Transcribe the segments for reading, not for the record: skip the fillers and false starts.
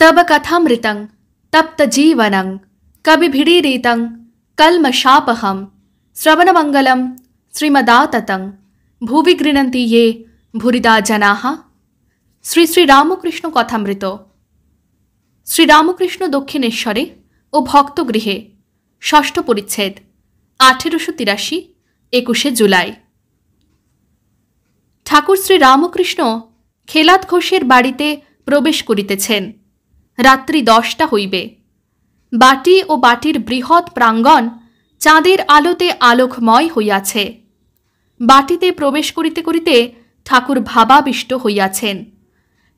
तब कथामृतं तप्त जीवनं कविभिरीडितं कल्मषापहं श्रवणमंगलं श्रीमदाततं भुवि गृह्णन्ति ये भूरिदा जनाः। শ্রী শ্রী রামকৃষ্ণ কথামৃত। শ্রীরামকৃষ্ণ দক্ষিণেশ্বরে ও ভক্তগৃহে, ষষ্ঠ পরিচ্ছেদ, 1883, 21 জুলাই। ঠাকুর শ্রী রামকৃষ্ণ খেলাত ঘোষের বাড়িতে প্রবেশ করিতেছেন। রাত্রি 10টা হইবে। বাটি ও বাটির বৃহৎ প্রাঙ্গণ চাঁদের আলোতে আলোকময় হইয়াছে। বাটিতে প্রবেশ করিতে করিতে ঠাকুর ভাবাবিষ্ট হইয়াছেন।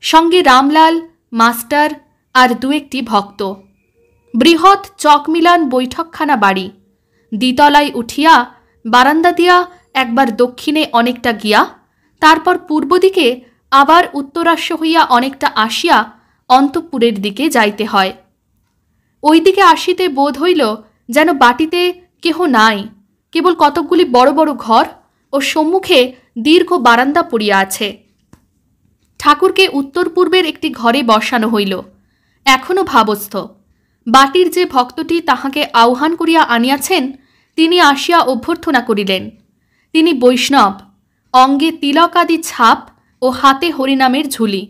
সঙ্গে রামলাল, মাস্টার আর দু একটি ভক্ত। বৃহৎ চকমিলান বৈঠকখানা বাড়ি। দ্বিতলায় উঠিয়া বারান্দা দিয়া একবার দক্ষিণে অনেকটা গিয়া তারপর পূর্ব দিকে আবার উত্তরাস্য হইয়া অনেকটা আসিয়া অন্তঃপুরের দিকে যাইতে হয়। ওই দিকে আসিতে বোধ হইল যেন বাটিতে কেহ নাই, কেবল কতকগুলি বড় বড় ঘর ও সম্মুখে দীর্ঘ বারান্দা পড়িয়া আছে। ঠাকুরকে উত্তর পূর্বের একটি ঘরে বসানো হইল। এখনও ভাবস্থ। বাটির যে ভক্তটি তাহাকে আহ্বান করিয়া আনিয়াছেন তিনি আসিয়া অভ্যর্থনা করিলেন। তিনি বৈষ্ণব, অঙ্গে তিলকাদি ছাপ ও হাতে হরিনামের ঝুলি।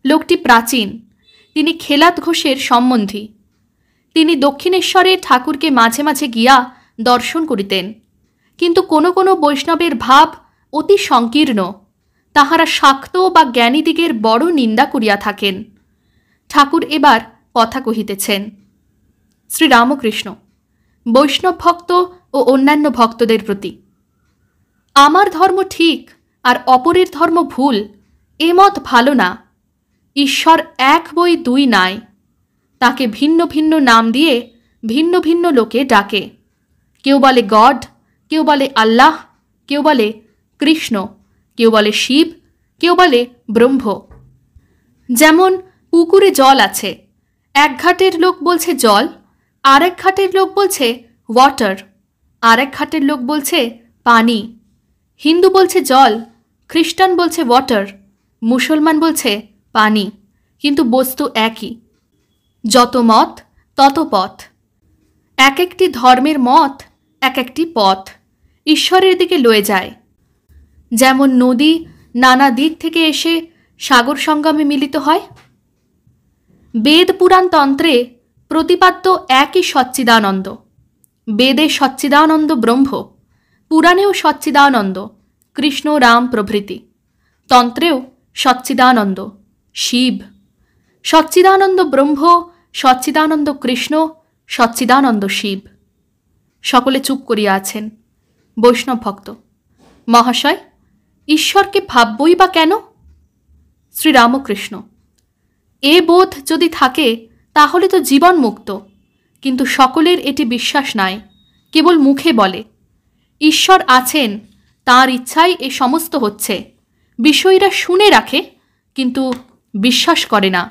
লোকটি প্রাচীন। তিনি খেলাত ঘোষের সম্বন্ধী। তিনি দক্ষিণেশ্বরে ঠাকুরকে মাঝে মাঝে গিয়া দর্শন করিতেন। কিন্তু কোনো কোনো বৈষ্ণবের ভাব অতি সংকীর্ণ। তাহারা শাক্ত বা জ্ঞানীদিগের বড় নিন্দা করিয়া থাকেন। ঠাকুর এবার কথা কহিতেছেন। শ্রীরামকৃষ্ণ বৈষ্ণব ভক্ত ও অন্যান্য ভক্তদের প্রতি, আমার ধর্ম ঠিক আর অপরের ধর্ম ভুল, এ মত ভালো না। ঈশ্বর এক বই দুই নাই। তাকে ভিন্ন ভিন্ন নাম দিয়ে ভিন্ন ভিন্ন লোকে ডাকে। কেউ বলে গড, কেউ বলে আল্লাহ, কেউ বলে কৃষ্ণ, কেউ বলে শিব, কেউ বলে ব্রহ্ম। যেমন পুকুরে জল আছে, এক ঘাটের লোক বলছে জল, আর এক ঘাটের লোক বলছে ওয়াটার, আর এক ঘাটের লোক বলছে পানি। হিন্দু বলছে জল, খ্রিস্টান বলছে ওয়াটার, মুসলমান বলছে পানি, কিন্তু বস্তু একই। যত মত তত পথ। এক একটি ধর্মের মত এক একটি পথ, ঈশ্বরের দিকে লয়ে যায়। যেমন নদী নানা দিক থেকে এসে সাগর সঙ্গমে মিলিত হয়। বেদ পুরাণ তন্ত্রে প্রতিপাদ্য একই সচ্চিদানন্দ। বেদে সচ্চিদানন্দ ব্রহ্ম, পুরাণেও সচ্চিদানন্দ কৃষ্ণ রাম প্রভৃতি, তন্ত্রেও সচ্চিদানন্দ শিব। সচ্চিদানন্দ ব্রহ্ম, সচ্চিদানন্দ কৃষ্ণ, সচ্চিদানন্দ শিব। সকলে চুপ করিয়া আছেন। বৈষ্ণব ভক্ত: মহাশয়, ঈশ্বরকে ভাববই বা কেন? শ্রীরামকৃষ্ণ: এ বোধ যদি থাকে তাহলে তো জীবন মুক্ত। কিন্তু সকলের এটি বিশ্বাস নাই, কেবল মুখে বলে। ঈশ্বর আছেন, তাঁর ইচ্ছাই এ সমস্ত হচ্ছে। বিষয়ীরা শুনে রাখে কিন্তু বিশ্বাস করে না।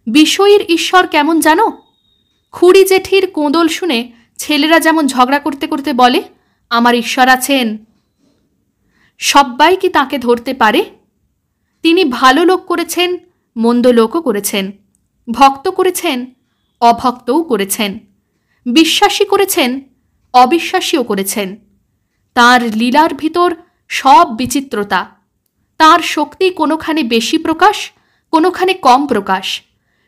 বিষয়ীর ঈশ্বর কেমন জানো? খুড়ি জেঠির কোঁদল শুনে ছেলেরা যেমন ঝগড়া করতে করতে বলে আমার ঈশ্বর আছেন। সব্বাই কি তাকে ধরতে পারে? তিনি ভালো লোক করেছেন, মন্দ লোকও করেছেন, ভক্ত করেছেন, অভক্তও করেছেন, বিশ্বাসী করেছেন, অবিশ্বাসীও করেছেন। তাঁর লীলার ভিতর সব বিচিত্রতা। তাঁর শক্তি কোনোখানে বেশি প্রকাশ, কোনোখানে কম প্রকাশ।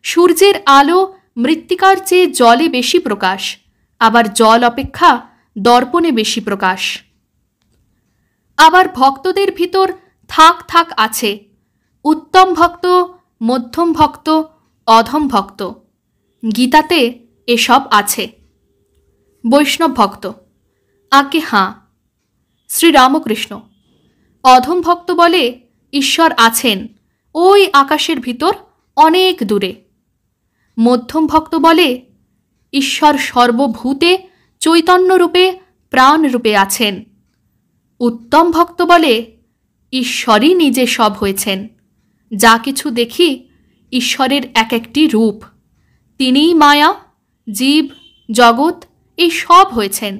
সূর্যের আলো মৃত্তিকার চেয়ে জলে বেশি প্রকাশ, আবার জল অপেক্ষা দর্পণে বেশি প্রকাশ। আবার ভক্তদের ভিতর থাক থাক আছে। উত্তম ভক্ত, মধ্যম ভক্ত, অধম ভক্ত। গীতাতে এসব আছে। বৈষ্ণব ভক্ত: আজ্ঞে হাঁ। শ্রীরামকৃষ্ণ: অধম ভক্ত বলে ঈশ্বর আছেন ওই আকাশের ভিতর অনেক দূরে। মধ্যম ভক্ত বলে ঈশ্বর সর্বভূতে চৈতন্যরূপে প্রাণরূপে আছেন। উত্তম ভক্ত বলে ঈশ্বরই নিজে সব হয়েছেন। যা কিছু দেখি ঈশ্বরের এক একটি রূপ। তিনিই মায়া, জীব, জগৎ এই সব হয়েছেন।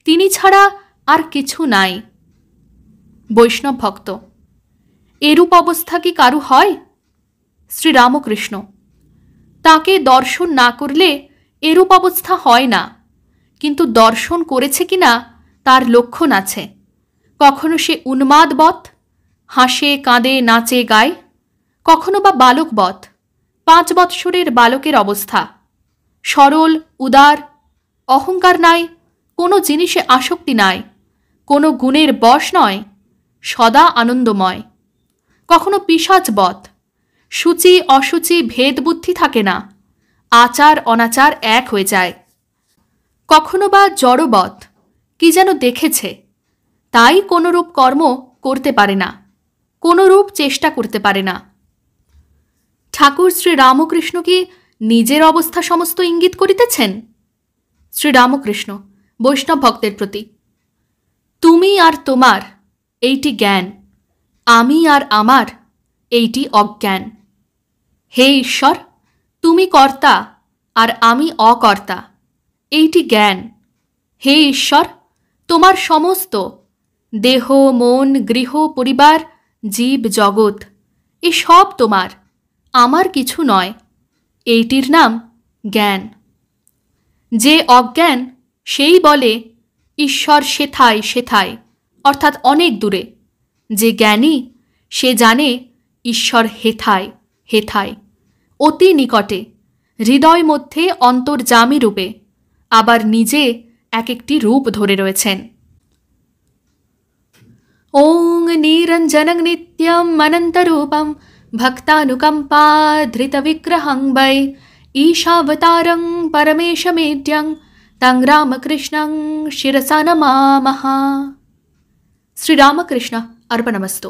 তিনি ছাড়া আর কিছু নাই। বৈষ্ণব ভক্ত: এরূপ অবস্থা কি কারু হয়? শ্রীরামকৃষ্ণ: তাকে দর্শন না করলে এরূপ অবস্থা হয় না, কিন্তু দর্শন করেছে কিনা তার লক্ষণ আছে। কখনো সে উন্মাদবৎ, হাসে কাঁদে নাচে গায়, কখনো বা বালকবৎ, 5 বৎসরের বালকের অবস্থা, সরল উদার, অহংকার নাই, কোনো জিনিসে আসক্তি নাই, কোনো গুণের বশ নয়, সদা আনন্দময়। কখনো পিশাচবৎ, সূচি অসুচি ভেদ বুদ্ধি থাকে না, আচার অনাচার এক হয়ে যায়। কখনো বা জড়বৎ, কি যেন দেখেছে, তাই কোনরূপ কর্ম করতে পারে না, কোনরূপ চেষ্টা করতে পারে না। ঠাকুর শ্রী রামকৃষ্ণ কি নিজের অবস্থা সমস্ত ইঙ্গিত করিতেছেন? শ্রীরামকৃষ্ণ বৈষ্ণব ভক্তের প্রতি: তুমি আর তোমার এইটি জ্ঞান, আমি আর আমার এইটি অজ্ঞান। হে ঈশ্বর, তুমি কর্তা আর আমি অকর্তা, এইটি জ্ঞান। হে ঈশ্বর, তোমার সমস্ত দেহ মন গৃহ পরিবার জীব জগৎ এ সব তোমার, আমার কিছু নয়, এইটির নাম জ্ঞান। যে অজ্ঞান সেই বলে ঈশ্বর সেথায় সেথায়, অর্থাৎ অনেক দূরে। যে জ্ঞানী সে জানে ঈশ্বর হেথায় হেথায়, অতি নিকটে, হৃদয় মধ্যে অন্তর্যামী রূপে, আবার নিজে এক একটি রূপ ধরে রয়েছেন। ওং নিরঞ্জনং নিত্যম অনন্তরূপম ভক্তানুকম্পাধৃতবিগ্রহং বৈ ঈশাবতারং পরমেশমেত্যং তং রামকৃষ্ণং শিরসা নমামঃ। শ্রীরামকৃষ্ণ अर्पणमस्तु।